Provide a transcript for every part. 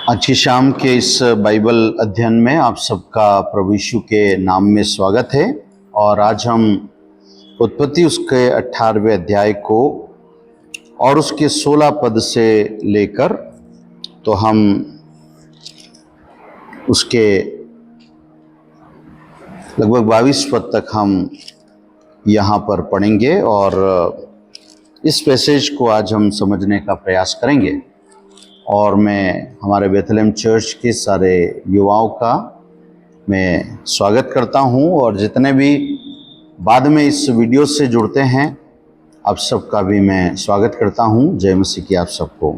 आज की शाम के इस बाइबल अध्ययन में आप सबका प्रभु यीशु के नाम में स्वागत है। और आज हम उत्पत्ति उसके 18वें अध्याय को और उसके 16 पद से लेकर तो हम उसके लगभग 22 पद तक हम यहाँ पर पढ़ेंगे और इस पैसेज को आज हम समझने का प्रयास करेंगे। और मैं हमारे बेथलेहम चर्च के सारे युवाओं का मैं स्वागत करता हूं और जितने भी बाद में इस वीडियो से जुड़ते हैं आप सबका भी मैं स्वागत करता हूं। जय मसीह की आप सबको।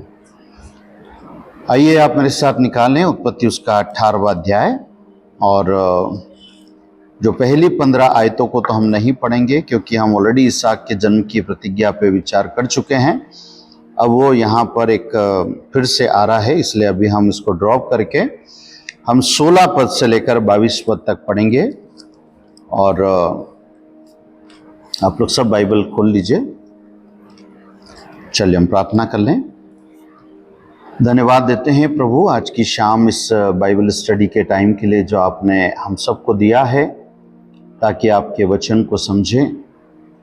आइए आप मेरे साथ निकालें उत्पत्ति उसका 18वां अध्याय। और जो पहली 15 आयतों को तो हम नहीं पढ़ेंगे क्योंकि हम ऑलरेडी इसहाक के जन्म की प्रतिज्ञा पे विचार कर चुके हैं। अब वो यहाँ पर एक फिर से आ रहा है, इसलिए अभी हम इसको ड्रॉप करके हम 16 पद से लेकर 22 पद तक पढ़ेंगे। और आप लोग सब बाइबल खोल लीजिए। चलिए हम प्रार्थना कर लें। धन्यवाद देते हैं प्रभु आज की शाम इस बाइबल स्टडी के टाइम के लिए जो आपने हम सबको दिया है, ताकि आपके वचन को समझें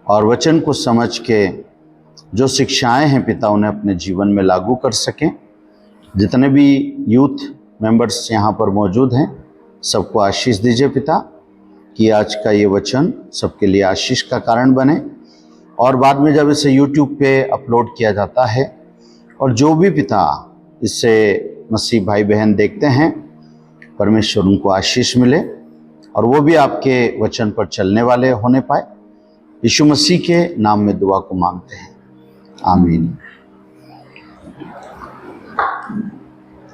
और वचन को समझ के जो शिक्षाएं हैं पिता उन्हें अपने जीवन में लागू कर सकें। जितने भी यूथ मेंबर्स यहाँ पर मौजूद हैं सबको आशीष दीजिए पिता, कि आज का ये वचन सबके लिए आशीष का कारण बने। और बाद में जब इसे यूट्यूब पे अपलोड किया जाता है और जो भी पिता इससे मसीह भाई बहन देखते हैं, परमेश्वर उनको आशीष मिले और वो भी आपके वचन पर चलने वाले होने पाए। यीशु मसीह के नाम में दुआ को मांगते हैं, आमीन।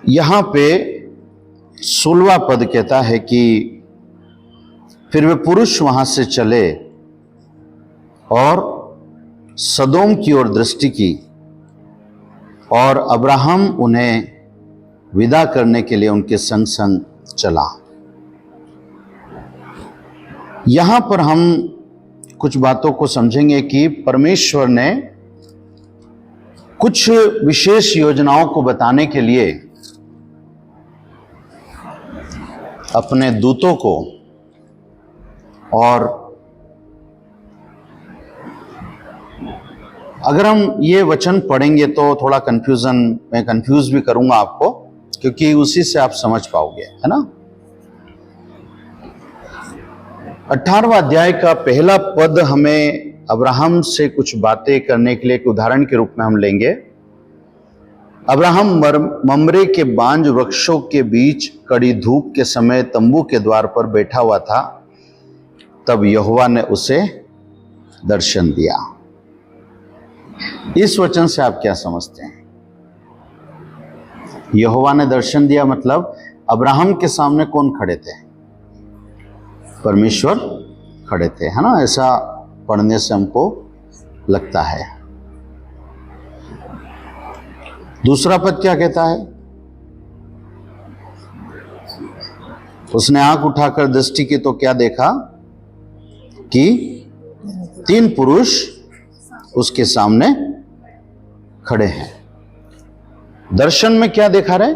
यहाँ पे 16वां पद कहता है कि फिर वे पुरुष वहां से चले और सदोम की ओर दृष्टि की और अब्राहम उन्हें विदा करने के लिए उनके संग संग चला। यहां पर हम कुछ बातों को समझेंगे कि परमेश्वर ने कुछ विशेष योजनाओं को बताने के लिए अपने दूतों को, और अगर हम ये वचन पढ़ेंगे तो थोड़ा मैं कंफ्यूज भी करूंगा आपको, क्योंकि उसी से आप समझ पाओगे, है ना। 18वां अध्याय का पहला पद हमें अब्राहम से कुछ बातें करने के लिए एक उदाहरण के रूप में हम लेंगे। अब्राहम ममरे के बांज वृक्षों के बीच कड़ी धूप के समय तंबू के द्वार पर बैठा हुआ था, तब यहोवा ने उसे दर्शन दिया। इस वचन से आप क्या समझते हैं? यहोवा ने दर्शन दिया मतलब अब्राहम के सामने कौन खड़े थे? परमेश्वर खड़े थे, है ना। ऐसा पढ़ने से हमको लगता है। दूसरा पद क्या कहता है? उसने आंख उठाकर दृष्टि की तो क्या देखा कि 3 पुरुष उसके सामने खड़े हैं। दर्शन में क्या देखा रहे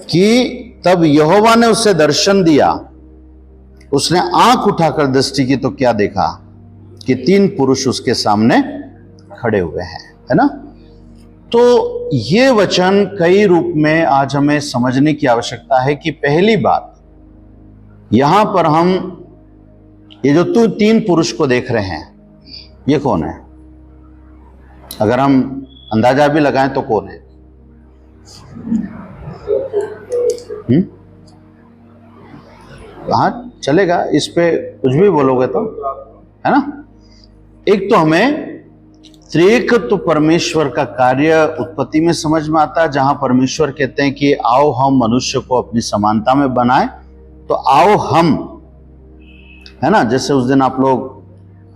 कि तब यहोवा ने उसे दर्शन दिया। उसने आंख उठाकर दृष्टि की तो क्या देखा कि 3 पुरुष उसके सामने खड़े हुए हैं, है ना। तो ये वचन कई रूप में आज हमें समझने की आवश्यकता है कि पहली बात, यहां पर हम ये जो 3 पुरुष को देख रहे हैं, ये कौन है? अगर हम अंदाजा भी लगाएं तो कौन है? हाँ चलेगा, इस पे कुछ भी बोलोगे तो, है ना। एक तो हमें त्रिएकत्व परमेश्वर का कार्य उत्पत्ति में समझ में आता है, जहां परमेश्वर कहते हैं कि आओ हम मनुष्य को अपनी समानता में बनाएं। तो आओ हम, है ना। जैसे उस दिन आप लोग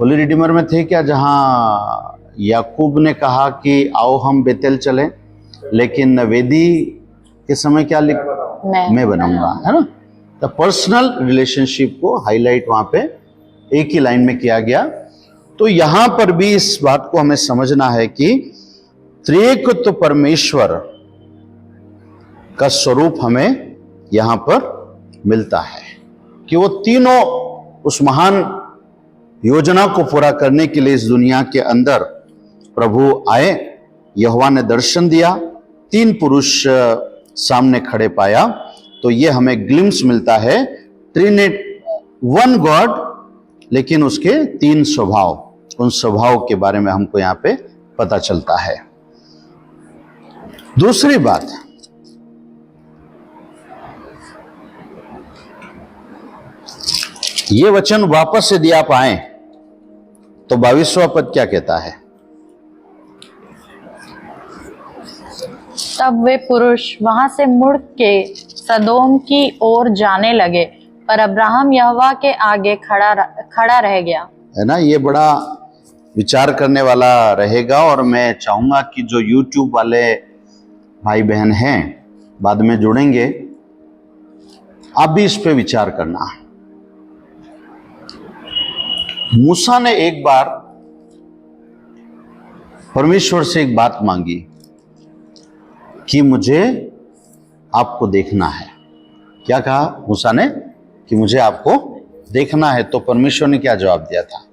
होली रिडीमर में थे क्या, जहां याकूब ने कहा कि आओ हम बेतेल चलें, लेकिन वेदी के समय क्या मैं बनाऊंगा, है ना। तो पर्सनल रिलेशनशिप को हाईलाइट वहां पे एक ही लाइन में किया गया। तो यहां पर भी इस बात को हमें समझना है कि त्रिएकत्व परमेश्वर का स्वरूप हमें यहाँ पर मिलता है कि वो तीनों उस महान योजना को पूरा करने के लिए इस दुनिया के अंदर प्रभु आए। यहोवा ने दर्शन दिया, 3 पुरुष सामने खड़े पाया, तो ये हमें ग्लिम्स मिलता है ट्रिनिट, वन गॉड, लेकिन उसके 3 स्वभाव, उन स्वभाव के बारे में हमको यहाँ पे पता चलता है। दूसरी बात, ये वचन वापस यदि आप आए तो 22वां पद क्या कहता है? तब वे पुरुष वहां से मुड़ के सदोम की ओर जाने लगे, पर अब्राहम यहोवा के आगे खड़ा रह गया। है ना, ये बड़ा विचार करने वाला रहेगा। और मैं चाहूंगा कि जो YouTube वाले भाई बहन हैं, बाद में जुड़ेंगे, आप भी इस पे विचार करना। मूसा ने एक बार परमेश्वर से एक बात मांगी कि मुझे आपको देखना है। क्या कहा मूसा ने? कि मुझे आपको देखना है। तो परमेश्वर ने क्या जवाब दिया था?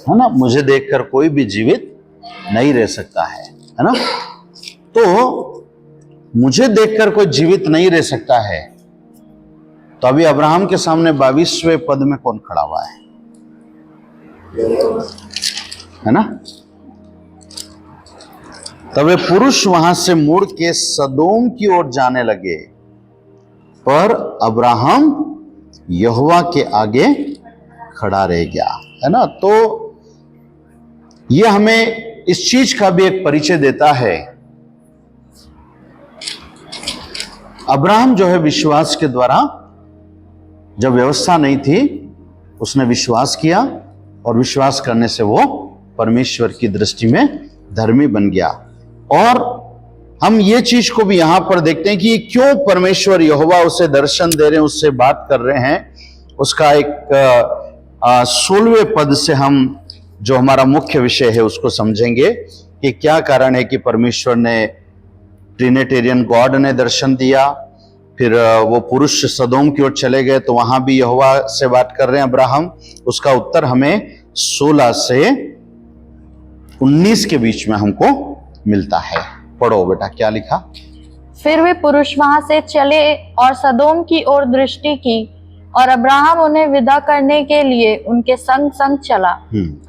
है ना, मुझे देखकर कोई भी जीवित नहीं रह सकता है ना। तो मुझे देखकर कोई जीवित नहीं रह सकता है, तो अभी अब्राहम के सामने 22वें पद में कौन खड़ा हुआ है ना? तब वे पुरुष वहां से मुड़ के सदोम की ओर जाने लगे, पर अब्राहम यहोवा के आगे खड़ा रह गया। है ना, तो यह हमें इस चीज का भी एक परिचय देता है। अब्राहम जो है विश्वास के द्वारा, जब व्यवस्था नहीं थी, उसने विश्वास किया और विश्वास करने से वो परमेश्वर की दृष्टि में धर्मी बन गया। और हम ये चीज को भी यहां पर देखते हैं कि क्यों परमेश्वर यहोवा उसे दर्शन दे रहे हैं, उससे बात कर रहे हैं। उसका एक 16वें पद से हम जो हमारा मुख्य विषय है उसको समझेंगे कि क्या कारण है कि परमेश्वर ने, ट्रिनिटेरियन गॉड ने दर्शन दिया। फिर वो पुरुष सदोम की ओर चले गए, तो वहां भी यहोवा से बात कर रहे हैं अब्राहम। उसका उत्तर हमें 16 से 19 के बीच में हमको मिलता है। पढ़ो बेटा, क्या लिखा? फिर वे पुरुष वहां से चले और सदोम की ओर दृष्टि की, और अब्राहम उन्हें विदा करने के लिए उनके संग संग चला।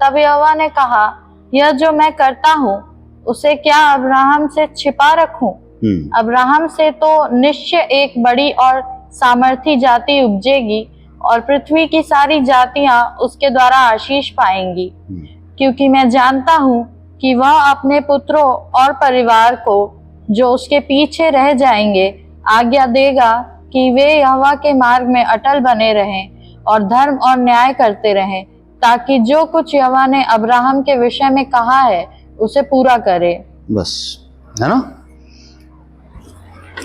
तब यहोवा ने कहा, यह जो मैं करता हूँ उसे क्या अब्राहम से छिपा रखूं? अब्राहम से तो निश्चय एक बड़ी और सामर्थी जाति उपजेगी, और पृथ्वी की सारी जातियां उसके द्वारा आशीष पाएंगी। क्योंकि मैं जानता हूँ कि वह अपने पुत्रों और परिवार को, जो उसके पीछे रह जाएंगे, आज्ञा देगा कि वे यहोवा के मार्ग में अटल बने रहें और धर्म और न्याय करते रहें, ताकि जो कुछ यहोवा ने अब्राहम के विषय में कहा है उसे पूरा करे। बस, है ना।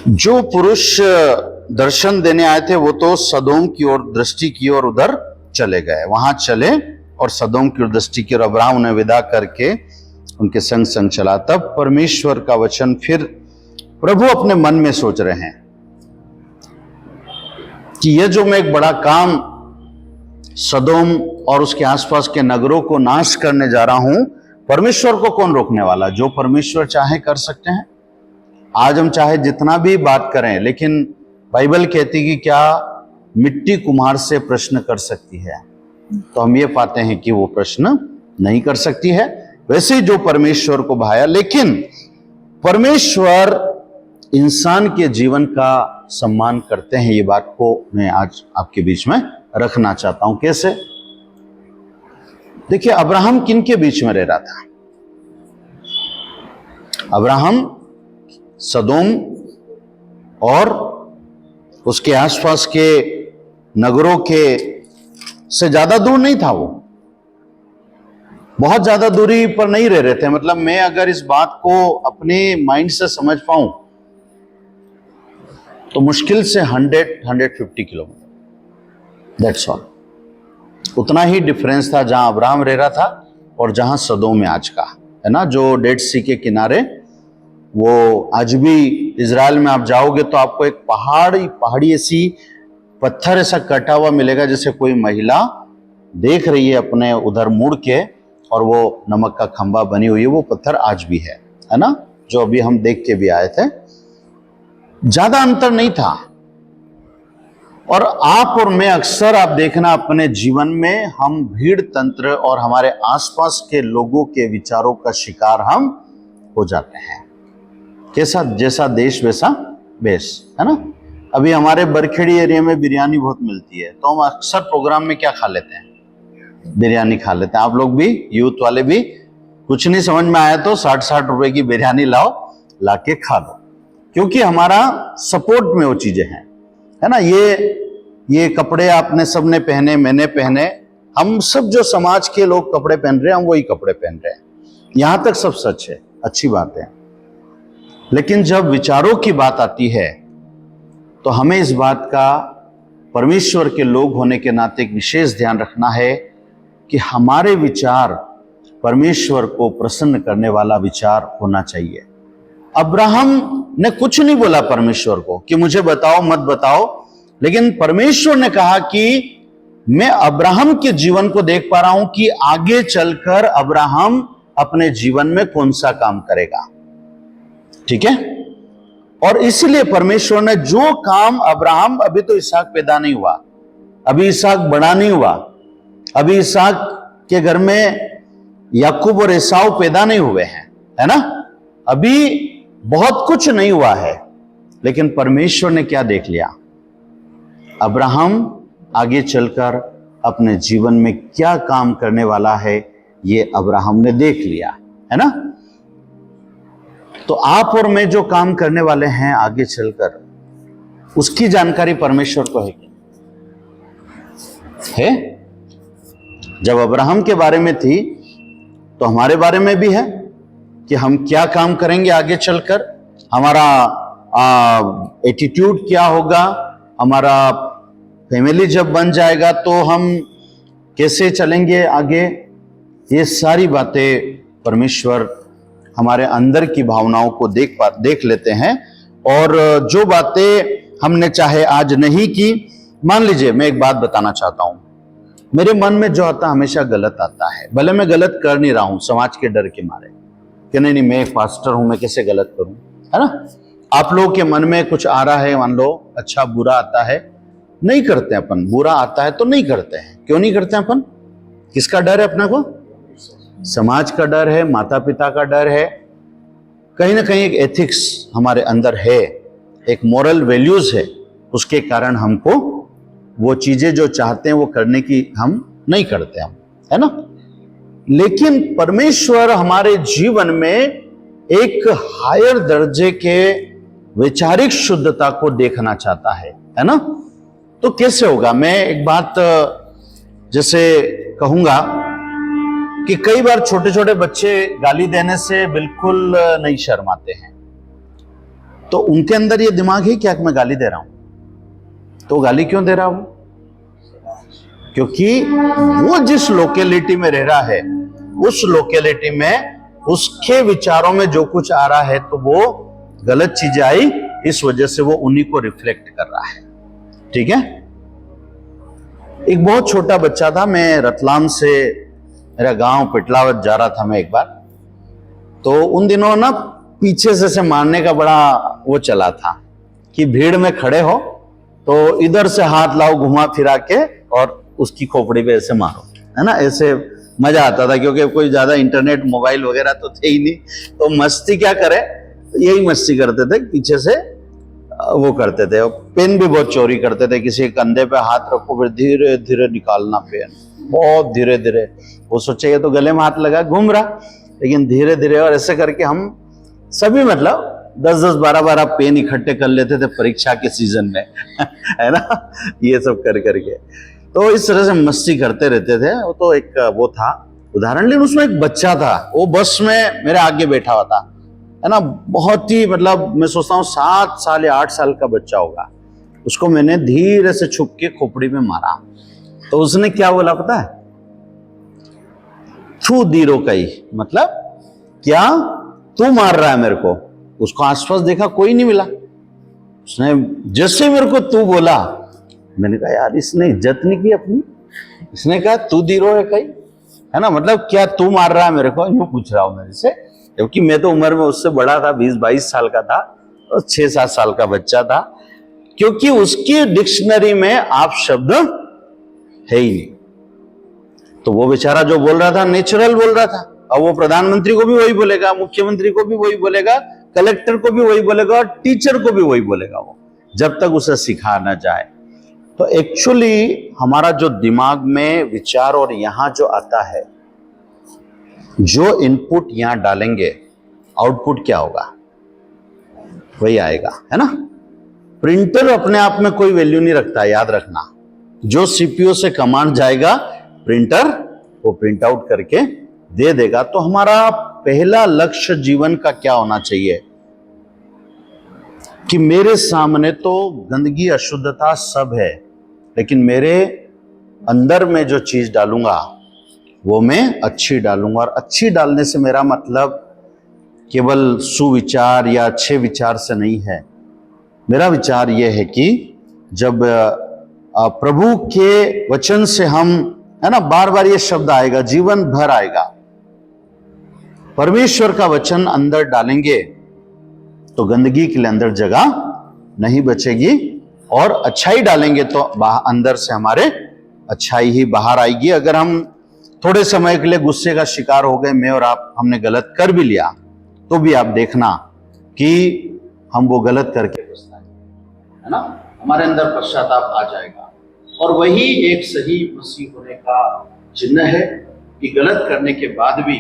जो पुरुष दर्शन देने आए थे वो तो सदोम की ओर दृष्टि की और उधर चले गए, वहां चले और सदोम की ओर दृष्टि की और अब्राहम उन्हें विदा करके उनके संग संग चला। तब परमेश्वर का वचन, फिर प्रभु अपने मन में सोच रहे हैं कि यह जो मैं एक बड़ा काम सदोम और उसके आसपास के नगरों को नाश करने जा रहा हूं, परमेश्वर को कौन रोकने वाला? जो परमेश्वर चाहे कर सकते हैं। आज हम चाहे जितना भी बात करें, लेकिन बाइबल कहती कि क्या मिट्टी कुम्हार से प्रश्न कर सकती है? तो हम ये पाते हैं कि वो प्रश्न नहीं कर सकती है। वैसे ही जो परमेश्वर को भाया, लेकिन परमेश्वर इंसान के जीवन का सम्मान करते हैं। ये बात को मैं आज आपके बीच में रखना चाहता हूं। कैसे? देखिए, अब्राहम किन के बीच में रह रहा था? अब्राहम सदोम और उसके आसपास के नगरों के से ज्यादा दूर नहीं था। वो बहुत ज्यादा दूरी पर नहीं रह रहे थे। मतलब मैं अगर इस बात को अपने माइंड से समझ पाऊं तो मुश्किल से 100-150 किलोमीटर, दैट्स ऑल। उतना ही डिफरेंस था जहां अब्राहम रह रहा था और जहां सदोम में आज का, है ना, जो डेड सी के किनारे वो आज भी इजराइल में आप जाओगे तो आपको एक पहाड़ी ऐसी पत्थर ऐसा कटा हुआ मिलेगा, जैसे कोई महिला देख रही है अपने उधर मुड़ के, और वो नमक का खंबा बनी हुई है। वो पत्थर आज भी है ना, जो अभी हम देख के भी आए थे। ज्यादा अंतर नहीं था। और आप और मैं अक्सर आप देखना अपने जीवन में हम भीड़ तंत्र और हमारे आसपास के लोगों के विचारों का शिकार हम हो जाते हैं। कैसा जैसा देश वैसा बेस, है ना। अभी हमारे बरखेड़ी एरिया में बिरयानी बहुत मिलती है, तो हम अक्सर प्रोग्राम में क्या खा लेते हैं? बिरयानी खा लेते हैं। आप लोग भी, यूथ वाले भी, कुछ नहीं समझ में आया तो 60-60 रुपए की बिरयानी लाओ, लाके खा लो, क्योंकि हमारा सपोर्ट में वो चीजें हैं, है ना। ये कपड़े आपने सबने पहने, मैंने पहने, हम सब जो समाज के लोग कपड़े पहन रहे हैं, हम वही कपड़े पहन रहे हैं। यहां तक सब सच है, अच्छी बात है। लेकिन जब विचारों की बात आती है तो हमें इस बात का परमेश्वर के लोग होने के नाते एक विशेष ध्यान रखना है कि हमारे विचार परमेश्वर को प्रसन्न करने वाला विचार होना चाहिए। अब्राहम ने कुछ नहीं बोला परमेश्वर को कि मुझे बताओ मत बताओ, लेकिन परमेश्वर ने कहा कि मैं अब्राहम के जीवन को देख पा रहा हूं कि आगे चलकर अब्राहम अपने जीवन में कौन सा काम करेगा, ठीक है। और इसलिए परमेश्वर ने जो काम अब्राहम, अभी तो इसहाक पैदा नहीं हुआ, अभी इसहाक बड़ा नहीं हुआ, अभी इसहाक के घर में याकूब और एसाव पैदा नहीं हुए हैं, है ना, अभी बहुत कुछ नहीं हुआ है। लेकिन परमेश्वर ने क्या देख लिया? अब्राहम आगे चलकर अपने जीवन में क्या काम करने वाला है, ये अब्राहम ने देख लिया, है ना। तो आप और मैं जो काम करने वाले हैं आगे चलकर, उसकी जानकारी परमेश्वर को है। जब अब्राहम के बारे में थी तो हमारे बारे में भी है कि हम क्या काम करेंगे आगे चलकर, हमारा एटीट्यूड क्या होगा, हमारा फैमिली जब बन जाएगा तो हम कैसे चलेंगे आगे। ये सारी बातें परमेश्वर हमारे अंदर की भावनाओं को देख लेते हैं। और जो बातें हमने चाहे आज नहीं की, मान लीजिए मैं एक बात बताना चाहता हूं, मेरे मन में जो आता हमेशा गलत आता है, भले मैं गलत कर नहीं रहा हूं समाज के डर के मारे कि नहीं मैं एक पास्टर हूं, मैं कैसे गलत करूं, है ना। आप लोगों के मन में कुछ आ रहा है, मान लो अच्छा बुरा आता है, नहीं करते अपन, बुरा आता है तो नहीं करते हैं। क्यों नहीं करते अपन? किसका डर है अपना को? समाज का डर है, माता पिता का डर है, कहीं ना कहीं एक एथिक्स हमारे अंदर है, एक मोरल वैल्यूज है, उसके कारण हमको वो चीजें जो चाहते हैं वो करने की हम नहीं करते हम, है ना। लेकिन परमेश्वर हमारे जीवन में एक हायर दर्जे के वैचारिक शुद्धता को देखना चाहता है ना। तो कैसे होगा? मैं एक बात जैसे कहूंगा कि कई बार छोटे छोटे बच्चे गाली देने से बिल्कुल नहीं शर्माते हैं, तो उनके अंदर ये दिमाग है क्या कि मैं गाली दे रहा हूं, तो गाली क्यों दे रहा हूं? क्योंकि वो जिस लोकेलिटी में रह रहा है, उस लोकेलिटी में उसके विचारों में जो कुछ आ रहा है, तो वो गलत चीजें आई, इस वजह से वो उन्हीं को रिफ्लेक्ट कर रहा है, ठीक है। एक बहुत छोटा बच्चा था, मैं रतलाम से मेरा गांव पिटलावत जा रहा था मैं एक बार, तो उन दिनों ना पीछे से मारने का बड़ा वो चला था कि भीड़ में खड़े हो तो इधर से हाथ लाओ घुमा फिरा के और उसकी खोपड़ी पे ऐसे मारो, है ना। ऐसे मजा आता था, क्योंकि कोई ज्यादा इंटरनेट मोबाइल वगैरह तो थे ही नहीं, तो मस्ती क्या करे, यही मस्ती करते थे, पीछे से वो करते थे। पेन भी बहुत चोरी करते थे, किसी कंधे पे हाथ रखो फिर धीरे धीरे निकालना पेन, बहुत धीरे धीरे, वो सोचेगा तो गले में हाथ लगा घूम रहा, लेकिन धीरे धीरे, और ऐसे करके हम सभी मतलब 10-10, 12-12 पेन इकट्ठे कर लेते थे परीक्षा के सीजन में है ना, ये सब कर करके, तो इस तरह से मस्ती करते रहते थे। वो तो एक वो था उदाहरण। लेकिन उसमें एक बच्चा था, वो बस में मेरे आगे बैठा हुआ था, है ना, बहुत ही मतलब मैं सोचता हूँ 7 साल या 8 साल का बच्चा होगा। उसको मैंने धीरे से छुप के खोपड़ी में मारा, तो उसने क्या बोला पता है? थू दीरो कई, मतलब क्या तू मार रहा है मेरे को, उसको आसपास देखा, कोई नहीं मिला। उसने जैसे मेरे को तू बोला, मैंने कहा यार इसने इज्जत नहीं की अपनी। इसने कहा तू दीरो है कहीं, है ना, मतलब क्या तू मार रहा है मेरे को, यूं पूछ रहा हूं मेरे से, क्योंकि मैं तो उम्र में उससे बड़ा था, 20-22 साल का था और 6-7 साल का बच्चा था, क्योंकि उसकी डिक्शनरी में आप शब्द है ही नहीं। तो वो बेचारा जो बोल रहा था नेचुरल बोल रहा था, और वो प्रधानमंत्री को भी वही बोलेगा, मुख्यमंत्री को भी वही बोलेगा, कलेक्टर को भी वही बोलेगा और टीचर को भी वही बोलेगा, वो जब तक उसे सिखा ना जाए। तो एक्चुअली हमारा जो दिमाग में विचार और यहां जो आता है, जो इनपुट यहां डालेंगे, आउटपुट क्या होगा वही आएगा, है ना। प्रिंटर अपने आप में कोई वैल्यू नहीं रखता, याद रखना। जो सीपीयू से कमांड जाएगा, प्रिंटर वो प्रिंट आउट करके दे देगा। तो हमारा पहला लक्ष्य जीवन का क्या होना चाहिए कि मेरे सामने तो गंदगी अशुद्धता सब है, लेकिन मेरे अंदर में जो चीज डालूंगा वो मैं अच्छी डालूंगा। और अच्छी डालने से मेरा मतलब केवल सुविचार या अच्छे विचार से नहीं है। मेरा विचार यह है कि जब प्रभु के वचन से हम, है ना, बार बार ये शब्द आएगा, जीवन भर आएगा, परमेश्वर का वचन अंदर डालेंगे तो गंदगी के लिए अंदर जगह नहीं बचेगी, और अच्छाई डालेंगे तो अंदर से हमारे अच्छाई ही बाहर आएगी। अगर हम थोड़े समय के लिए गुस्से का शिकार हो गए, मैं और आप, हमने गलत कर भी लिया, तो भी आप देखना कि हम वो गलत करके पछताएंगे, है ना, हमारे अंदर पश्चाताप आ जाएगा। और वही एक सही मसीह होने का चिन्ह है कि गलत करने के बाद भी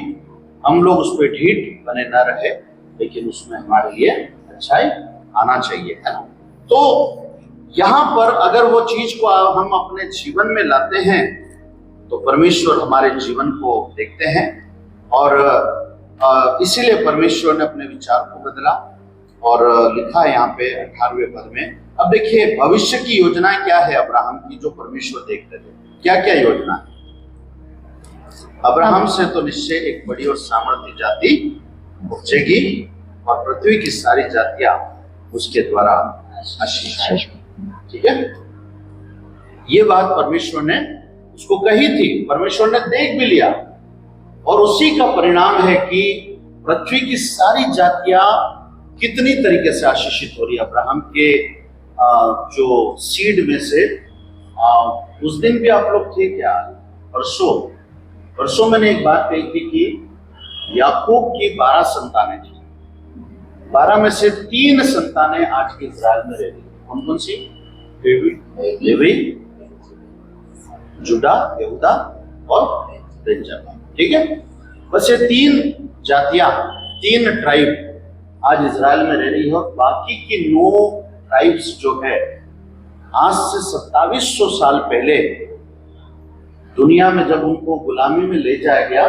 हम लोग उस पर ढीठ बने न रहे, लेकिन उसमें हमारे लिए अच्छाई आना चाहिए, है ना। तो यहां पर अगर वो चीज को हम अपने जीवन में लाते हैं तो परमेश्वर हमारे जीवन को देखते हैं, और इसीलिए परमेश्वर ने अपने विचार को बदला। और लिखा है यहाँ पे 18वें पद में, अब देखिए भविष्य की योजना क्या है अब्राहम की, जो परमेश्वर देखते थे। क्या क्या योजना है? अब्राहम से तो निश्चय एक बड़ी और सामर्थ्य जाति उपजेगी, और पृथ्वी की सारी जातियां उसके द्वारा आशीष है। ठीक है, ये बात परमेश्वर ने उसको कही थी, परमेश्वर ने देख भी लिया, और उसी का परिणाम है कि पृथ्वी की सारी जातियां कितनी तरीके से आशीषित हो रही है अब्राहम के जो सीड में से। उस दिन भी आप लोग थे क्या, परसों मैंने एक बात कही थी कि याकूब की 12 संतानें थी, 12 में से 3 संतानें आज के इस्राएल में रहती। कौन कौन सी? लेवी, जुड़ा, यहूदा और बेंजामिन। ठीक है, बस ये 3 जातियां, 3 ट्राइब आज इजराइल में रह रही है, और बाकी की 9 ट्राइब्स जो है आज से 2700 साल पहले दुनिया में जब उनको गुलामी में ले जाया गया,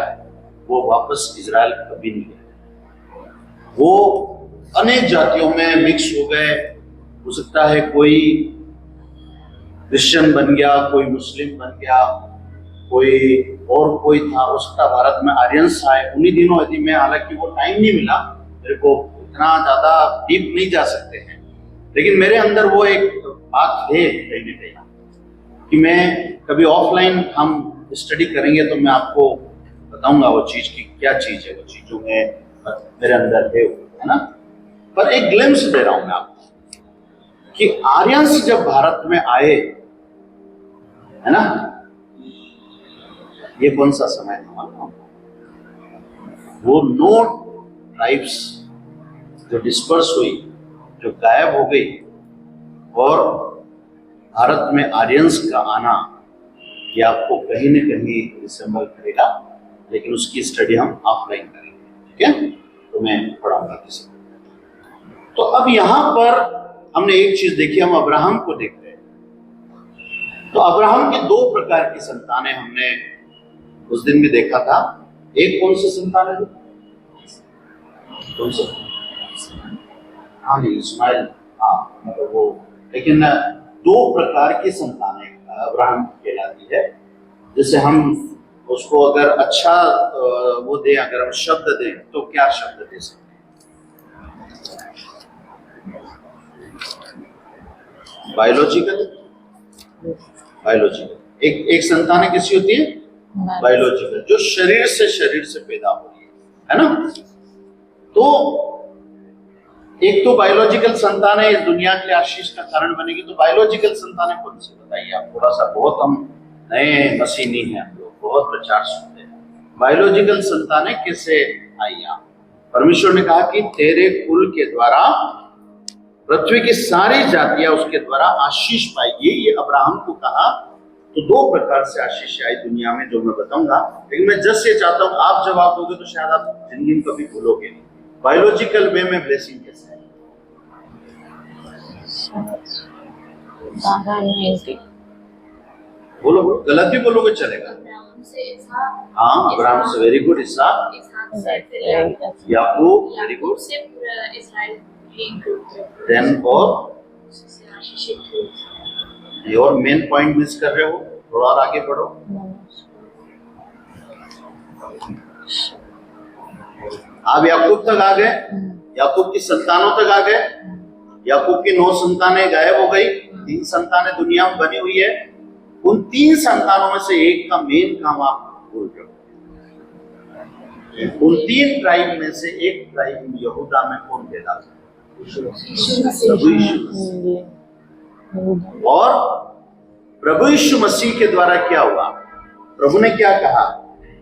वो वापस इजराइल कभी नहीं गए। वो अनेक जातियों में मिक्स हो गए। हो सकता है कोई क्रिश्चियन बन गया, कोई मुस्लिम बन गया, कोई और कोई था, हो सकता भारत में आर्यंस आए उन्हीं दिनों। यदि मैं, हालांकि वो टाइम नहीं मिला मेरे को, इतना ज्यादा डीप नहीं जा सकते हैं, लेकिन मेरे अंदर वो एक बात है कहीं ना कहीं कि मैं कभी ऑफलाइन हम स्टडी करेंगे तो मैं आपको बताऊंगा वो चीज की क्या चीज है, वो चीज जो मेरे अंदर है ना। पर एक ग्लिम्स दे रहा हूं मैं आपको कि आर्यंस जब भारत में आए, है ना, ये कौन सा समय था? वो 9 ट्राइब्स जो डिस्पर्स हुई, जो गायब हो गई, और भारत में आर्यंस का आना, ये आपको कहीं न कहीं रिसेंबल करेगा, लेकिन उसकी स्टडी हम ऑफलाइन करेंगे। ठीक है, तो मैं पढ़ाऊंगा किसी को। तो अब यहां पर हमने एक चीज देखी, हम अब्राहम को देख रहे हैं। तो अब्राहम की 2 प्रकार की संतानें हमने उस दिन भी देखा था। एक कौन सी संतान है? कौन सा? हाँ जी, इस्माइल, हाँ, मतलब वो। लेकिन 2 प्रकार की संतानें अब्राहम कहलाती है। जैसे हम उसको अगर अच्छा वो दें, अगर हम शब्द दें तो क्या शब्द दे सकते हैं? बायोलॉजिकल, बायोलॉजिकल एक संतानें किसी होती है? बायोलॉजिकल, जो शरीर से पैदा हो रही है ना। तो एक तो बायोलॉजिकल संतान है इस दुनिया के लिए आशीष का कारण बनेगी। तो बायोलॉजिकल संतान है कौन सी बताइए आप? थोड़ा सा, बहुत हम नए मसीनी हैं, हम लोग बहुत प्रचार सुनते हैं। बायोलॉजिकल संतानें कैसे आई? आप परमेश्वर ने कहा कि तेरे कुल के द्वारा पृथ्वी की सारी जातियां उसके द्वारा आशीष पाएगी। ये अब्राहम को कहा। तो दो प्रकार से आशीष आई दुनिया में जो मैं बताऊंगा, लेकिन मैं जस्ट ये चाहता हूं आप जवाब दोगे तो शायद आप जिंदगी में कभी भूलोगे नहीं। बायोलॉजिकल वे में ब्लेसिंग कैसे है? बोलो बोलो, गलत भी बोलोगे चलेगा। हाँ, अब्राहम से, वेरी गुड। इसहाक, याकूब, वेरी गुड। देन और मेन पॉइंट मिस कर रहे हो, थोड़ा और आगे बढ़ो। आप याकूब तक आ गए, याकूब की संतानों तक आ गए। याकूब की 9 संतानें गायब हो गई, 3 संतानें दुनिया में बनी हुई है। उन 3 संतानों में से एक का मेन काम आप भूल रहे हो। उन 3 ट्राइब में से एक ट्राइब यहूदा में कौन पैदा हुआ? प्रभु यीशु मसीह। और प्रभु यीशु मसीह के द्वारा क्या हुआ? प्रभु ने क्या कहा?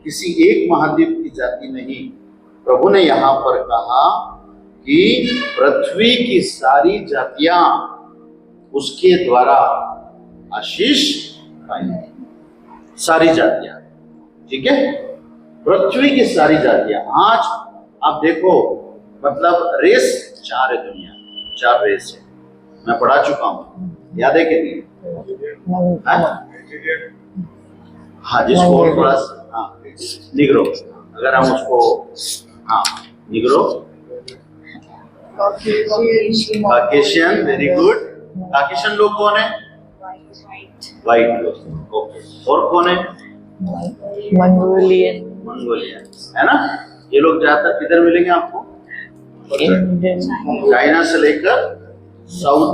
किसी एक महाद्वीप की जाति नहीं, प्रभु ने यहां पर कहा कि पृथ्वी की सारी जातियां उसके द्वारा आशीष पाएंगी। सारी जातियां, ठीक है, पृथ्वी की सारी जातियां। आज आप देखो, मतलब रेस 4 है दुनिया, 4 रेस है, मैं पढ़ा चुका हूं, याद है कि नहीं? हाँ, जिसको थोड़ा हाँ निग्रो, अगर हम उसको हाँ Negro, Caucasian, very good. Caucasian लोग कौन है? वाइट लोग, ओके। और कौन है? मंगोलियन, मंगोलियन, है ना। ये लोग ज्यादातर किधर मिलेंगे आपको? चाइना से लेकर साउथ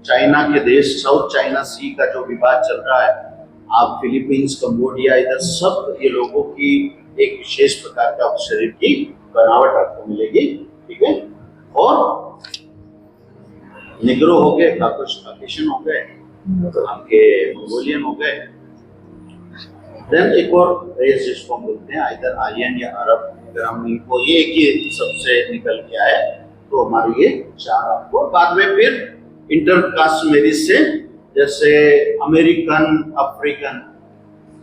चाइना के देश, साउथ चाइना सी का जो विवाद चल रहा है, आप फिलीपींस, कंबोडिया, इधर सब ये लोगों की एक विशेष प्रकार का शरीर की बनावट आपको मिलेगी, ठीक है। और निग्रो हो गए, काकेशियन हो गए, आपके मंगोलियन हो गए। देन एक और रेस जिसको हम बोलते हैं इधर आर्यन या अरब। अगर हम इनको ये सबसे निकल के आए तो हमारे ये 4 आपको बाद में फिर इंटरकास्ट मैरिज से, जैसे अमेरिकन, अफ्रीकन,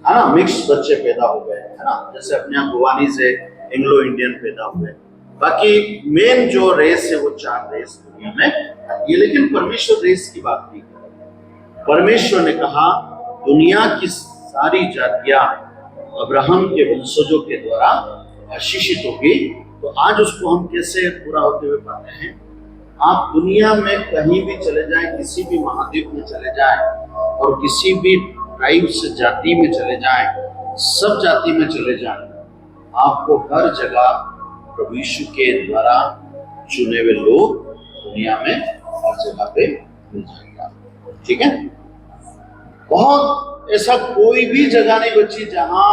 है ना, मिक्स बच्चे पैदा हो गए, है ना। जैसे अपने यहाँ गुवानी से एंग्लो इंडियन पैदा हुए। बाकी मेन जो रेस है वो 4 रेस दुनिया में ये। लेकिन परमेश्वर रेस की बात नहीं कर रहे। परमेश्वर ने कहा दुनिया की सारी जातियां अब्राहम के वंशजों के द्वारा आशीषित होगी। तो आज उसको हम कैसे पूरा होते हुए पाते हैं? आप दुनिया में कहीं भी चले जाएं, किसी भी महाद्वीप में चले जाएं और किसी भी ट्राइब से जाति में चले जाएं, सब जाति में चले जाएं, आपको हर जगह प्रभु यीशु के द्वारा चुने हुए लोग दुनिया में हर जगह पे मिल जाएंगे, ठीक है। बहुत ऐसा कोई भी जगह नहीं बची जहां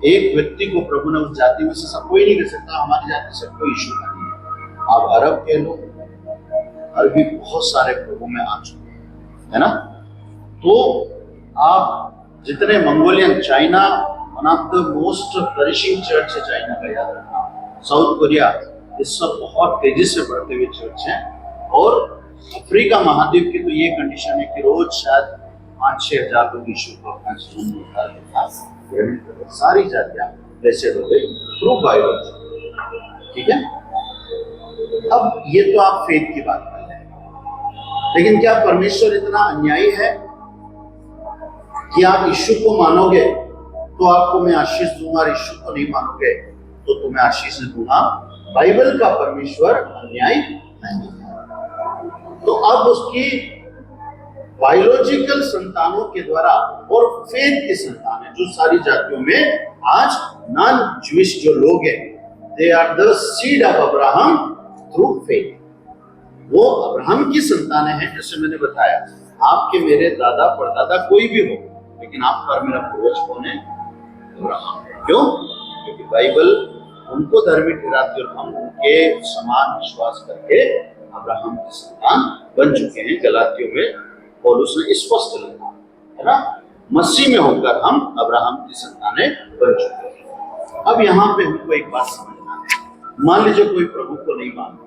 एक व्यक्ति को प्रभु ने उस जाति में से सब कोई नहीं कर सकता हमारी जाति से कोई इशू नहीं है। आप अरब के लोग, अरबी बहुत सारे प्रभु में आ चुके हैं, है ना। तो आप जितने Mongolian, China one of the most flourishing church है चाइना का, याद रखना। साउथ कोरिया, ये सब बहुत तेजी से बढ़ते हुए चर्च हैं। और अफ्रीका महाद्वीप की तो ये कंडीशन है कि रोज शायद 5-6 हजार लोग यीशु को अपना जीवन में सारी जातियां वैसे हो गई थ्रू बाइबल, ठीक है। अब ये तो आप फेथ की बात कर रहे हैं, लेकिन क्या परमेश्वर इतना अन्यायी है कि आप यीशु को मानोगे तो आपको मैं आशीष दूंगा, और यीशु को नहीं मानोगे तो तुम्हें आशीष दूंगा? बाइबल का परमेश्वर अन्यायी नहीं है। तो अब उसकी बायोलॉजिकल संतानों के द्वारा और फेथ की संतान है, जो सारी जातियों में आज नॉन ज्यूइश जो लोग हैं, they are the seed of Abraham through faith. वो अब्राहम की संतानें हैं। जैसे मैंने बताया, आपके मेरे दादा परदादा कोई भी हो, लेकिन आपका और मेरा पूर्वज कौन है? अब्राहम है। क्यों? क्योंकि बाइबल उनको धर्मी ठहराती और हम उनके समान विश्वास करके अब्राहम की संतान बन चुके हैं। गलातियों में पौलुस ने स्पष्ट लिखा है ना, मसीह में होकर हम अब्राहम की संतानें बन चुके हैं। अब यहाँ पे हमको एक बात समझना है, मान लीजिए कोई प्रभु को नहीं मानता,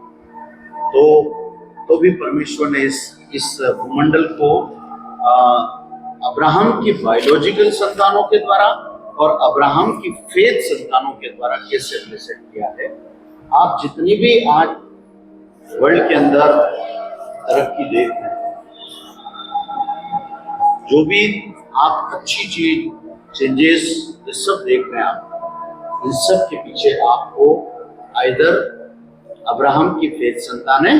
तो भी परमेश्वर ने इस भूमंडल को अब्राहम की बायोलॉजिकल संतानों के द्वारा और अब्राहम की फेथ संतानों के द्वारा कैसे ब्लेसेड किया है। आप जितनी भी आज वर्ल्ड के अंदर तरक्की देख रहे हैं, जो भी आप अच्छी चीज चेंजेस ये सब देख रहे हैं, आप इन सब के पीछे आपको आइदर अब्राहम की फेथ संतानें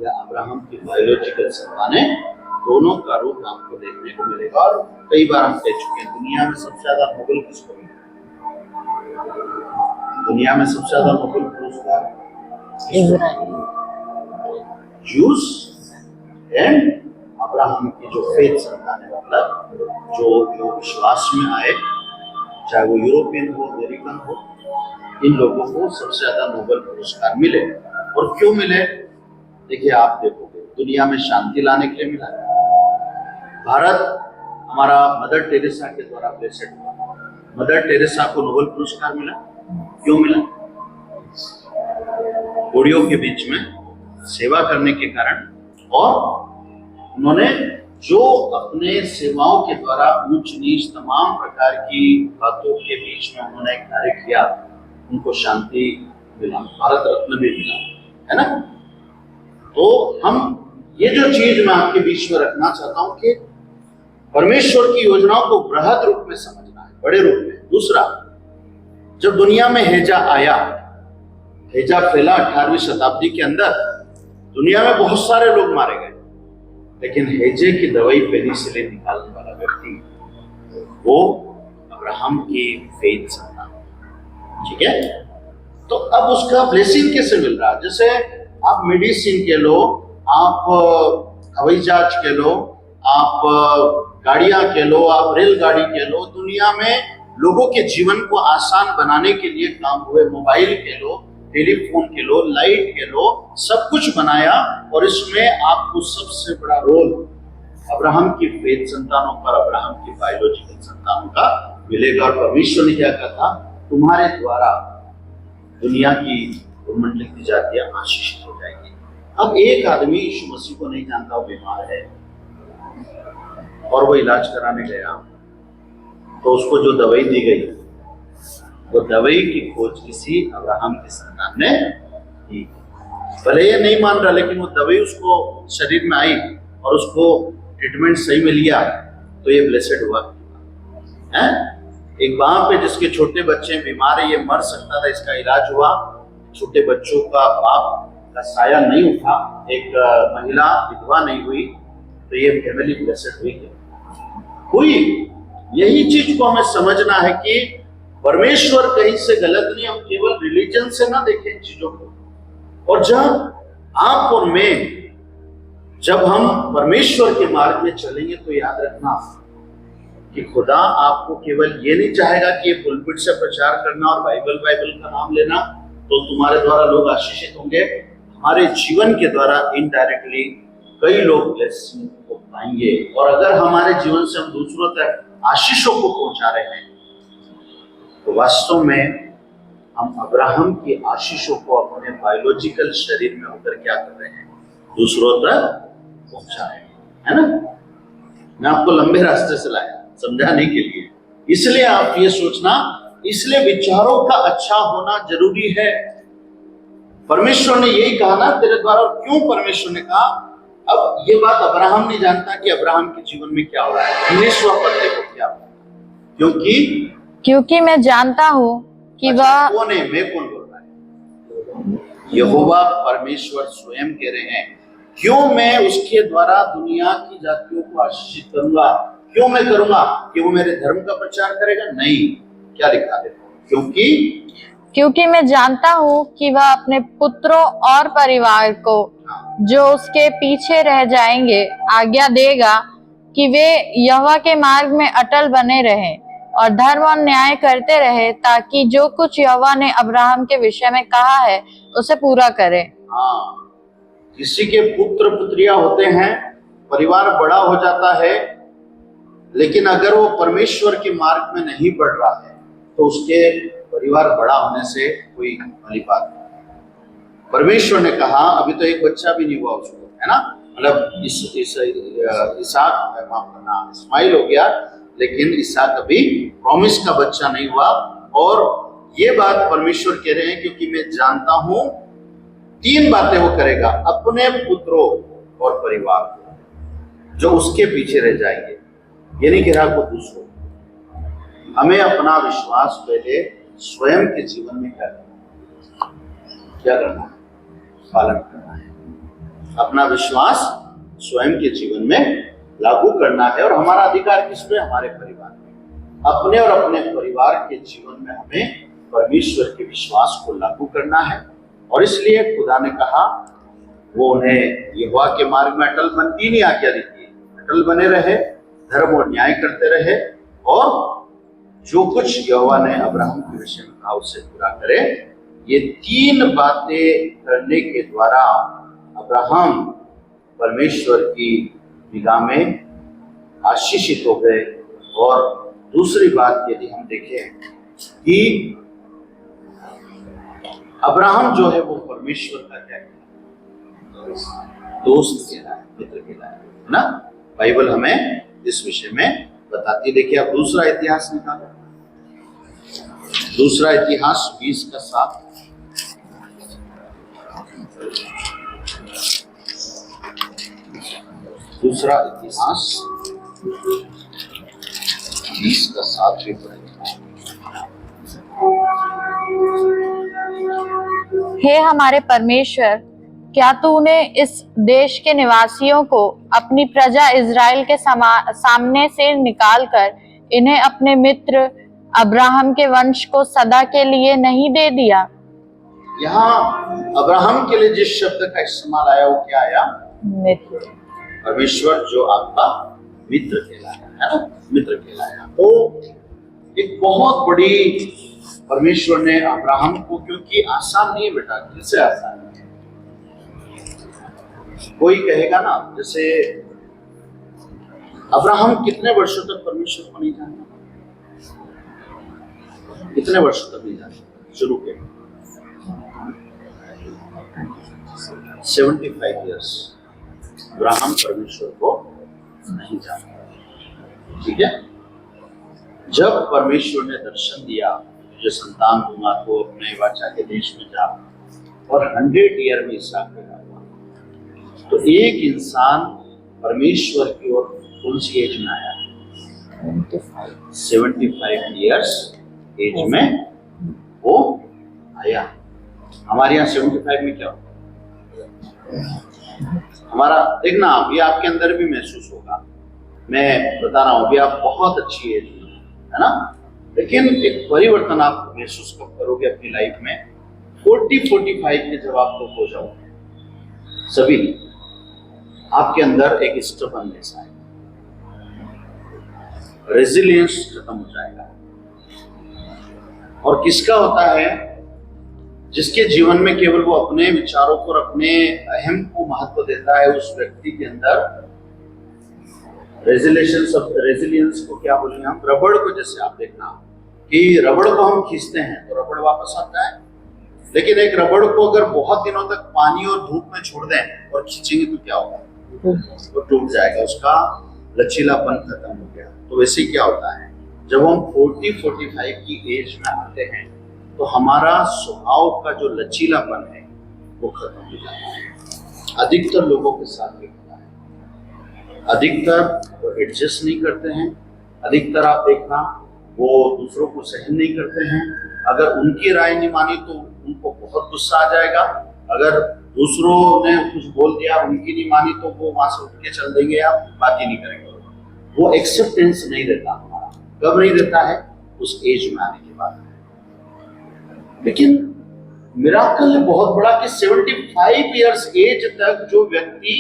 या अब्राहम की बायोलॉजिकल संतानें, दोनों का रूप आपको देखने को मिलेगा। और कई बार हम कह चुके हैं, दुनिया में सबसे ज्यादा नोबेल किसको मिला? दुनिया में सबसे ज्यादा नोबेल पुरस्कार जूस एंड अब्राहम की जो फेथ संतान है, मतलब जो विश्वास में आए, चाहे वो यूरोपियन हो, अमेरिकन हो, इन लोगों को सबसे ज्यादा नोबेल पुरस्कार मिले। और क्यों मिले? देखिए, आप देखोगे दुनिया में शांति लाने के लिए मिला। भारत हमारा मदर टेरेसा के द्वारा ब्लेसेड हुआ। मदर टेरेसा को नोबेल पुरस्कार मिला। क्यों मिला? कोड़ियों के बीच में सेवा करने के कारण, और उन्होंने जो अपने सेवाओं के द्वारा ऊंच नीच तमाम प्रकार की बातों के बीच में उन्होंने कार्य किया, उनको शांति मिला, भारत रत्न भी मिला, है ना। तो हम ये जो चीज मैं आपके बीच में रखना चाहता हूं कि परमेश्वर की योजनाओं को बृहद रूप में समझना है, बड़े रूप में। दूसरा, जब दुनिया में हैजा आया, हैजा फैला 18वीं शताब्दी के अंदर, दुनिया में बहुत सारे लोग मारे गए, लेकिन हैजे की दवाई पेनिसिलिन निकालने वाला व्यक्ति वो अब्राहम की फेथ संतान, ठीक है। तो अब उसका ब्लेसिंग कैसे मिल रहा है? जैसे आप मेडिसिन के लो, आप हवाई जहाज के लो, आप गाड़ियां के लो, आप रेलगाड़ी के लो, दुनिया में लोगों के जीवन को आसान बनाने के लिए काम हुए, मोबाइल के लो, टेलीफोन के लो, लाइट के लो, सब कुछ बनाया। और इसमें आपको सबसे बड़ा रोल अब्राहम की फेथ संतानों पर, अब्राहम की बायोलॉजिकल संतानों का मिलेगा। और परमेश्वर ने क्या कहा? तुम्हारे द्वारा दुनिया की भूमंडल की जातियां आशीषित हो जाएगी। अब एक आदमी यीशु मसीह को नहीं जानता, वो बीमार है और वो इलाज कराने गया, तो उसको जो दवाई दी गई, वो दवाई की खोज किसी अब्राहम की संतान ने की। भले ये नहीं मान रहा, लेकिन वो दवाई उसको शरीर में आई और उसको ट्रीटमेंट सही में लिया, तो ये ब्लेसेड हुआ है। एक वहां पे जिसके छोटे बच्चे बीमार है, ये मर सकता था, इसका इलाज हुआ, छोटे बच्चों का बाप का साया नहीं उठा, एक महिला विधवा नहीं हुई, तो ये फैमिली ब्लेसेड हुई। यही चीज को हमें समझना है कि परमेश्वर कहीं से गलत नहीं, हम केवल रिलीजन से ना देखें चीजों को। और जब आप और मैं, जब हम परमेश्वर के मार्ग में चलेंगे, तो याद रखना कि खुदा आपको केवल ये नहीं चाहेगा कि ये पुलपिट से प्रचार करना और बाइबल का नाम लेना तो तुम्हारे द्वारा लोग आशीषित होंगे। हमारे जीवन के द्वारा इनडायरेक्टली कई लोग ब्लेसिंग को पाएंगे। और अगर हमारे जीवन से हम दूसरों तक आशीषों को पहुंचा रहे हैं, तो वास्तव में हम अब्राहम की आशीषों को अपने बायोलॉजिकल शरीर में होकर क्या कर रहे हैं? दूसरों तक पहुंचा रहे हैं, है ना। मैं आपको लंबे रास्ते से लाया समझाने के लिए, इसलिए आप ये सोचना, इसलिए विचारों का अच्छा होना जरूरी है। परमेश्वर ने यही कहा ना तेरे द्वारा। और क्यों परमेश्वर ने कहा? अब ये बात अब्राहम नहीं जानता कि अब्राहम के जीवन में क्या हो रहा है, 19वां पद देखो क्या हो रहा है। क्योंकि मैं जानता हूँ कि वह कौन है? मैं कौन बोल रहा है? यहोवा परमेश्वर स्वयं कह रहे हैं, क्यों मैं उसके द्वारा दुनिया की जातियों को आशीषित करूंगा। क्यों मैं करूंगा? कि वो मेरे धर्म का प्रचार करेगा? नहीं। क्या लिखा है? क्योंकि क्योंकि मैं जानता हूँ कि वह अपने पुत्रों और परिवार को जो उसके पीछे रह जाएंगे आज्ञा देगा कि वे यहोवा के मार्ग में अटल बने रहें और धर्म और न्याय करते रहे, ताकि जो कुछ यहोवा ने अब्राहम के विषय में कहा है उसे पूरा करे। हाँ, किसी के पुत्र पुत्रियां होते हैं, परिवार बड़ा हो जाता है, लेकिन अगर वो परमेश्वर के मार्ग में नहीं बढ़ रहा है तो उसके परिवार बड़ा होने से कोई भली बात नहीं। परमेश्वर ने कहा, अभी तो एक बच्चा भी नहीं हुआ उसको, है ना, मतलब इसाक, माफ करना, इस्माइल हो गया, लेकिन इसाक अभी प्रॉमिस का बच्चा नहीं हुआ। और ये बात परमेश्वर कह रहे हैं, क्योंकि मैं जानता हूं 3 बातें वो करेगा, अपने पुत्रों और परिवार को जो उसके पीछे रह जाएंगे। ये नहीं कह रहा को दूसरों। हमें अपना विश्वास पहले स्वयं के जीवन में क्या करना है, पालन करना है। अपना विश्वास स्वयं के जीवन में लागू करना है। और हमारा अधिकार किस पे? हमारे परिवार में। अपने और अपने परिवार के जीवन में हमें परमेश्वर के विश्वास को लागू करना है। और इसलिए खुदा ने कहा वो उन्हें यहोवा के मार्ग में अटल बन, 3 ही आज्ञा दी थी, अटल बने रहे, धर्म और न्याय करते रहे, और जो कुछ यहोवा ने अब्राहम के विषय में कहा उसे पूरा करे। ये 3 बातें करने के द्वारा अब्राहम परमेश्वर की निगाह में आशीषित हो गए। और दूसरी बात यदि हम देखें कि अब्राहम जो है वो परमेश्वर का क्या है, दोस्त कहलाया है, मित्र कहलाया है ना। बाइबल हमें इस विषय में बताती है। देखिए आप दूसरा इतिहास निकालो, दूसरा इतिहास 20:7। दूसरा इतिहास 20:7 भी पढ़ेंगे। हे हमारे परमेश्वर, क्या तूने इस देश के निवासियों को अपनी प्रजा इज़राइल के सामने से निकालकर इन्हें अपने मित्र अब्राहम के वंश को सदा के लिए नहीं दे दिया? यहाँ अब्राहम के लिए जिस शब्द का इस्तेमाल आया वो क्या आया? मित्र। परमेश्वर जो आपका मित्र कहलाया है ना, मित्र कहलाया। तो एक बहुत बड़ी परमेश्वर ने अब्राहम को, क्योंकि आसान नहीं है बेटा, किससे आसान है? कोई कहेगा ना, जैसे अब्राहम कितने वर्षों तक परमेश्वर को नहीं जानता? कितने वर्षों तक नहीं जानता? शुरू के 75 ईयर्स अब्राहम परमेश्वर को नहीं जानता। ठीक है, जब परमेश्वर ने दर्शन दिया, जो संतान दूंगा तो अपने वाचा के देश में जा, और 100 ईयर में इसहाक पैदा हुआ, तो एक इंसान परमेश्वर की ओर कौन सी एज में आया? 75 ईयर्स एज में वो आया। हमारे यहाँ 75 में क्या होता है? हमारा देखना, अभी आपके अंदर भी महसूस होगा, मैं बता रहा हूँ, अभी आप बहुत अच्छी एज में है ना, लेकिन एक परिवर्तन आप महसूस कब करोगे अपनी लाइफ में? 40-45 में जब आप हो जाओगे, सभी आपके अंदर एक स्टबर्ननेस आएगा, रेजिलियंस खत्म हो जाएगा। और किसका होता है? जिसके जीवन में केवल वो अपने विचारों को और अपने अहम को महत्व देता है, उस व्यक्ति के अंदर रेजिलियंस को क्या बोलेंगे हम? रबड़ को, जैसे आप देखना कि रबड़ को हम खींचते हैं तो रबड़ वापस आता है, लेकिन एक रबड़ को अगर बहुत दिनों तक पानी और धूप में छोड़ दें और खींचेंगे तो क्या होगा? वो टूट जाएगा, उसका लचीलापन खत्म हो गया। तो वैसे क्या होता है, जब हम 40-45 की एज में आते हैं तो हमारा स्वभाव का जो लचीलापन है वो खत्म हो जाता है। अधिकतर लोगों के साथ भी होता है, अधिकतर वो एडजस्ट नहीं करते हैं, अधिकतर आप देखना वो दूसरों को सहन नहीं करते हैं। अगर उनकी राय नहीं मानी तो उनको बहुत गुस्सा आ जाएगा, अगर दूसरों ने कुछ बोल दिया, उनकी नहीं मानी तो वो वहां से उठ के चल देंगे या बात ही नहीं करेंगे। वो एक्सेप्टेंस नहीं रहता हमारा। कब नहीं रहता है? उस एज में आने के बाद। लेकिन मिराकल बहुत बड़ा कि 75 इयर्स एज तक जो व्यक्ति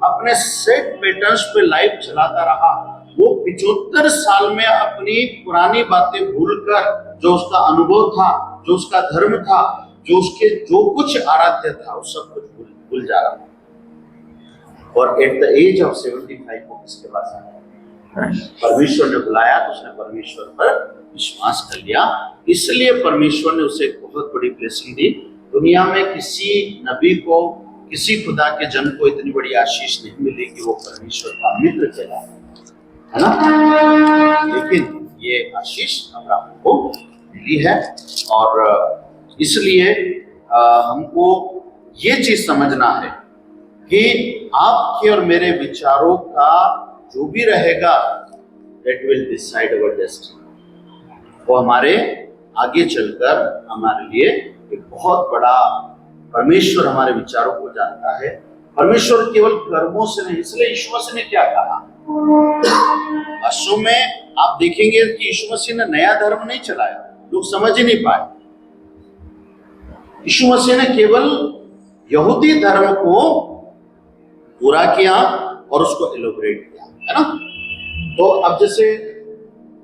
अपने सेट पैटर्न्स पे लाइफ चलाता रहा, वो 75 साल में अपनी पुरानी बातें भूलकर, जो उसका अनुभव था, जो उसका धर्म था, जो उसके जो कुछ आराध्य था, वो सब कुछ भूल जा रहा था। और एट द एज ऑफ 75 वो किसके पास आया? परमेश्वर ने बुलाया तो उसने परमेश्वर पर विश्वास कर लिया, इसलिए परमेश्वर ने उसे एक बहुत बड़ी ब्लेसिंग दी। दुनिया में किसी नबी को, किसी खुदा के जन को इतनी बड़ी आशीष नहीं मिली कि वो परमेश्वर का मित्र कहलाए, है ना? लेकिन ये आशीष अब्राहम को मिली है, और इसलिए हमको ये चीज समझना है कि आपके और मेरे विचारों का जो भी रहेगा, that will decide our destiny, वो हमारे आगे चलकर हमारे लिए एक बहुत बड़ा, परमेश्वर हमारे विचारों को जानता है। परमेश्वर केवल कर्मों से नहीं, इसलिए यीशु मसीह ने क्या कहा? वास्तव में आप देखेंगे कि यीशु मसीह ने नया धर्म नहीं चलाया, लोग समझ ही नहीं पाए। यीशु मसीह ने केवल यहूदी धर्म को पूरा किया और उसको एलोबरेट किया, है ना? तो अब जैसे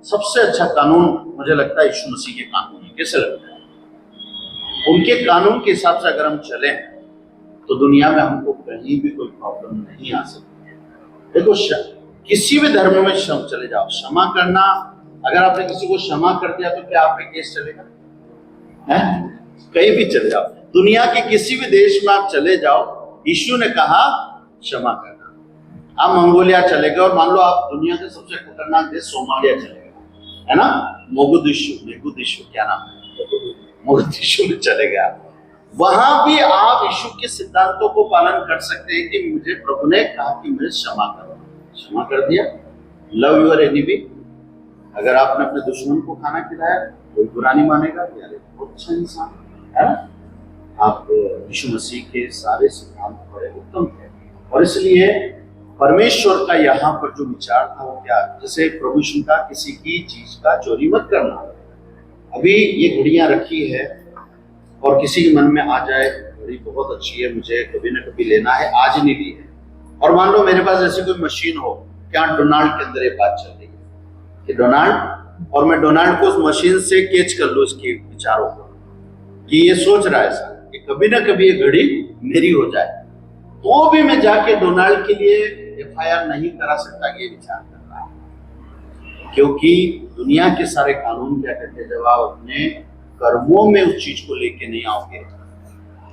सबसे अच्छा कानून मुझे लगता है यीशु मसीह के कानून है। कैसे लगता है? उनके कानून के हिसाब से अगर हम चलें तो दुनिया में हमको कहीं भी कोई प्रॉब्लम नहीं आ सकती है। देखो, किसी भी धर्म में चले जाओ, क्षमा करना, अगर आपने किसी को क्षमा कर दिया तो क्या आप पे केस चलेगा? है? कहीं भी चले जाओ, दुनिया के किसी भी देश में आप चले जाओ, यीशु ने कहा क्षमा करना। आप मंगोलिया चले गए और मान लो आप दुनिया के सबसे खतरनाक देश सोमालिया चले गए, है ना? मोगुदिशु क्या नाम है, मोगुदिशु में चले गए, वहां भी आप यीशु के सिद्धांतों को पालन कर सकते हैं कि मुझे प्रभु ने कहा कि मुझे क्षमा करो, क्षमा कर दिया। लव योर एनिमी, अगर आपने अपने दुश्मन को खाना खिलाया कोई बुरा नहीं मानेगा कि अरे बहुत अच्छा इंसान है। आप यीशु मसीह के सारे सिद्धांत बड़े उत्तम थे, और इसलिए परमेश्वर का यहाँ पर जो विचार था वो क्या, जैसे प्रभु यीशु का किसी की चीज का चोरी मत करना। अभी ये घड़ियां रखी है और किसी के मन में आ जाए घड़ी बहुत अच्छी है, मुझे कभी ना कभी लेना है, आज नहीं ली है, और मान लो मेरे पास ऐसी कोई मशीन हो, क्या डोनाल्ड के अंदर ये बात चल रही है कि डोनाल्ड, और मैं डोनाल्ड को उस मशीन से कैच कर लूं इसके विचारों को, कि ये सोच रहा है ऐसा कि कभी ना कभी ये घड़ी मेरी हो जाए, तो भी मैं जाके डोनाल्ड के लिए FIR नहीं करा सकता कि ये विचार कर रहा है, क्योंकि दुनिया के सारे कानून क्या कहते हैं, जब आप अपने कर्मों में उस चीज को लेके नहीं आओगे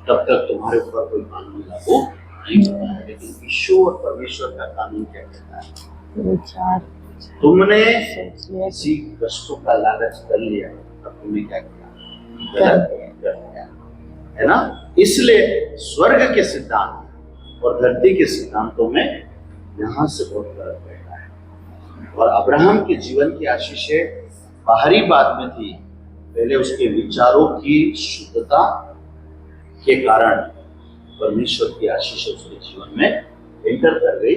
तब तक तुम्हारे ऊपर कोई कानून लागू नहीं होता है। लेकिन ईश्वर और परमेश्वर का कानून क्या कहता है, विचार, तुमने किसी वस्तु का लालच कर लिया तब तुमने क्या किया, गलत कर दिया, है ना? इसलिए स्वर्ग के सिद्धांत और धरती के सिद्धांतों में यहाँ से बहुत फर्क बैठा है। और अब्राहम के जीवन की आशीषें बाहरी बात में थी, पहले उसके विचारों की शुद्धता के कारण परमेश्वर की आशीष उसके जीवन में एंटर कर गई।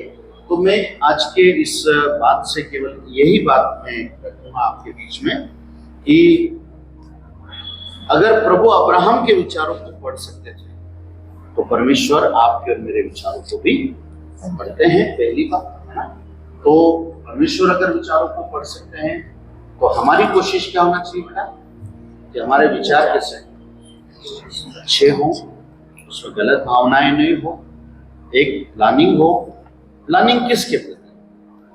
तो मैं आज के इस बात से केवल यही बात मैं रखूंगा आपके बीच में कि अगर प्रभु अब्राहम के विचारों को पढ़ सकते थे तो परमेश्वर आपके और मेरे विचारों को भी पढ़ते हैं, पहली बात, है ना? तो परमेश्वर अगर विचारों को पढ़ सकते हैं तो हमारी कोशिश क्या होना चाहिए बेटा, कि हमारे विचार कैसे अच्छे हों, उसमें गलत भावनाएं नहीं हो, एक प्लानिंग हो। प्लानिंग किसके प्रति?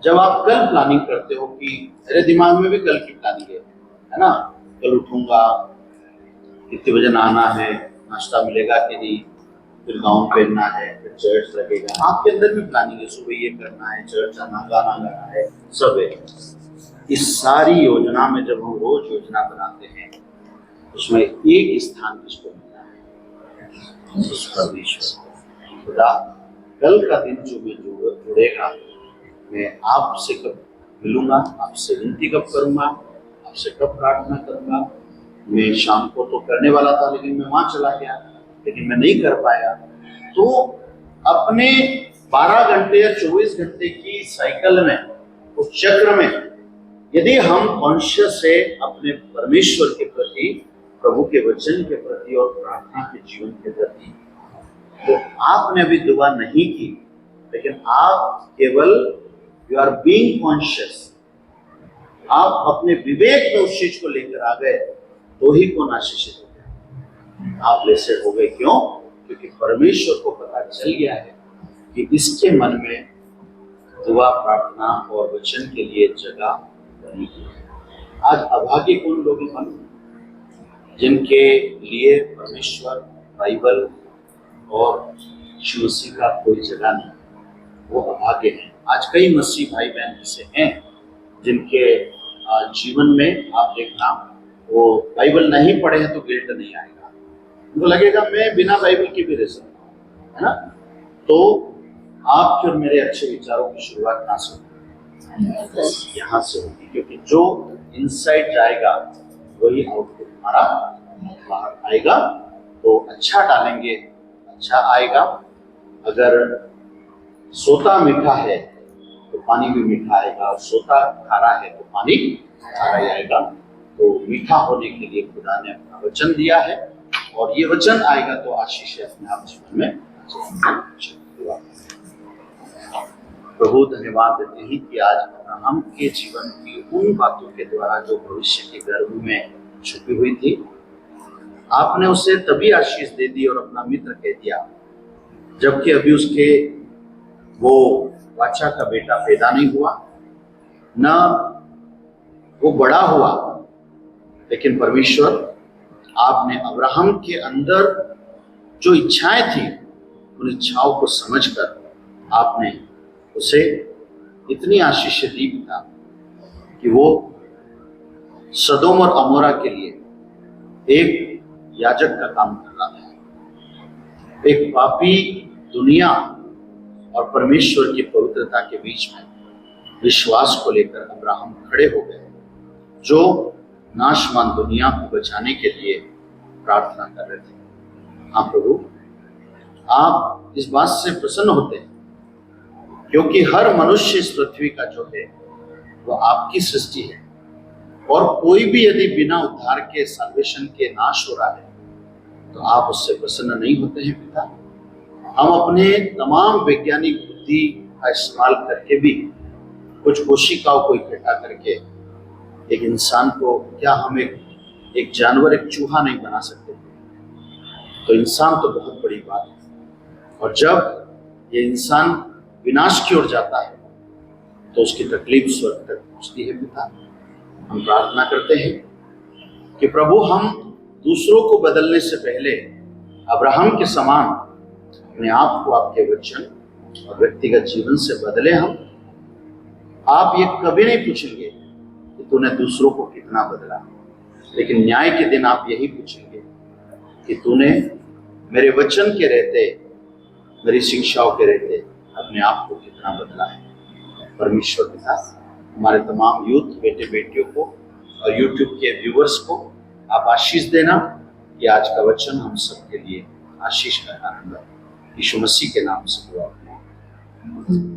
जब आप कल प्लानिंग करते हो कि मेरे दिमाग में भी कल की प्लानिंग है ना, कल उठूंगा, कितने बजे नहाना है, नाश्ता मिलेगा कि नहीं, फिर गाउन पहनना है, फिर चर्च लगेगा, आपके अंदर भी प्लानिंग है, सुबह ये करना है, चर्च आना, गाना गाना है, सब है। इस सारी योजना में जब हम रोज योजना बनाते हैं उसमें एक स्थान किसको मिलना है, उस परमेश्वर खुदा। कल का दिन जो मैं जुड़ेगा, मैं आपसे कब मिलूंगा, आपसे विनती कब करूंगा, आपसे कब प्रार्थना करूंगा। मैं शाम को तो करने वाला था लेकिन मैं वहां चला गया, लेकिन मैं नहीं कर पाया। तो अपने 12 घंटे या 24 घंटे की साइकिल में, उस चक्र में, यदि हम कॉन्शियस है अपने परमेश्वर के प्रति, प्रभु के वचन के प्रति और प्रार्थना के जीवन के प्रति, तो आपने अभी दुआ नहीं की, लेकिन आप केवल यू आर बीइंग कॉन्शियस, आप अपने विवेक में उस चीज को लेकर आ गए तो ही कौन आशीषित हो गया। आप ब्लेसेड हो गए। क्यों? क्योंकि परमेश्वर को पता चल गया है कि इसके मन में दुआ, प्रार्थना और वचन के लिए जगह बनी हुई है। आज अभागे कौन लोग हैं जिनके लिए परमेश्वर, बाइबल और यीशु मसीह का कोई जगह नहीं, वो अभागे हैं। आज कई मसीह भाई बहन ऐसे हैं जिनके जीवन में आप देखना, वो बाइबल नहीं पढ़े हैं तो गिल्ट नहीं आएगा, उनको लगेगा मैं बिना बाइबल के भी रह सकता हूँ, है ना। तो आपके और मेरे अच्छे विचारों की शुरुआत कहाँ से होगी? यहाँ से होगी, क्योंकि जो इनसाइड जाएगा वही आउटपुट हमारा बाहर आएगा। तो अच्छा डालेंगे, अच्छा आएगा। अगर सोता मीठा है तो पानी भी मीठा आएगा, और सोता खारा है तो पानी खारा ही आएगा। तो मीठा होने के लिए खुदा ने अपना वचन दिया है, और ये वचन आएगा तो आशीष अपने आप जीवन में। प्रभु धन्यवाद देते हैं कि आज अब्राहम के जीवन की उन बातों के द्वारा जो भविष्य के गर्भ में छुपी हुई थी, आपने उसे तभी आशीष दे दी और अपना मित्र कह दिया, जबकि अभी उसके वो वाचा का बेटा पैदा नहीं हुआ, न वो बड़ा हुआ। लेकिन परमेश्वर, आपने अब्राहम के अंदर जो इच्छाएं थी, उन इच्छाओं को समझकर आपने उसे इतनी आशीष दी पिता कि वो सदोम और अमोरा के लिए एक याजक का काम कर रहा था। एक पापी दुनिया और परमेश्वर की पवित्रता के बीच में विश्वास को लेकर अब्राहम खड़े हो गए, जो नाशमान दुनिया को बचाने के लिए प्रार्थना कर रहे थे। हाँ प्रभु, आप इस बात से प्रसन्न होते हैं क्योंकि हर मनुष्य इस पृथ्वी का जो है वो आपकी सृष्टि है, और कोई भी यदि बिना उद्धार के, साल्वेशन के नाश हो रहा है तो आप उससे प्रसन्न नहीं होते हैं पिता। हम अपने तमाम वैज्ञानिक बुद्धि का इस्तेमाल करके भी कुछ कोशिकाओं को इकट्ठा करके एक इंसान को, क्या हम एक जानवर, एक चूहा नहीं बना सकते? तो इंसान तो बहुत बड़ी बात है, और जब ये इंसान विनाश की ओर जाता है तो उसकी तकलीफ स्वर्ग तक पहुंचती है पिता। हम प्रार्थना करते हैं कि प्रभु, हम दूसरों को बदलने से पहले अब्राहम के समान अपने आप को आपके वचन और व्यक्तिगत जीवन से बदले। हम आप ये कभी नहीं पूछेंगे कि तूने दूसरों को कितना बदला, लेकिन न्याय के दिन आप यही पूछेंगे कि तूने मेरे वचन के रहते, मेरी शिक्षाओं के रहते अपने आप को कितना बदला है। परमेश्वर पिता, हमारे तमाम यूथ बेटे बेटियों को और यूट्यूब के व्यूअर्स को आप आशीष देना कि आज का वचन हम सबके लिए आशीष का कारण है। यीशु मसीह के नाम से दुआ करते हैं।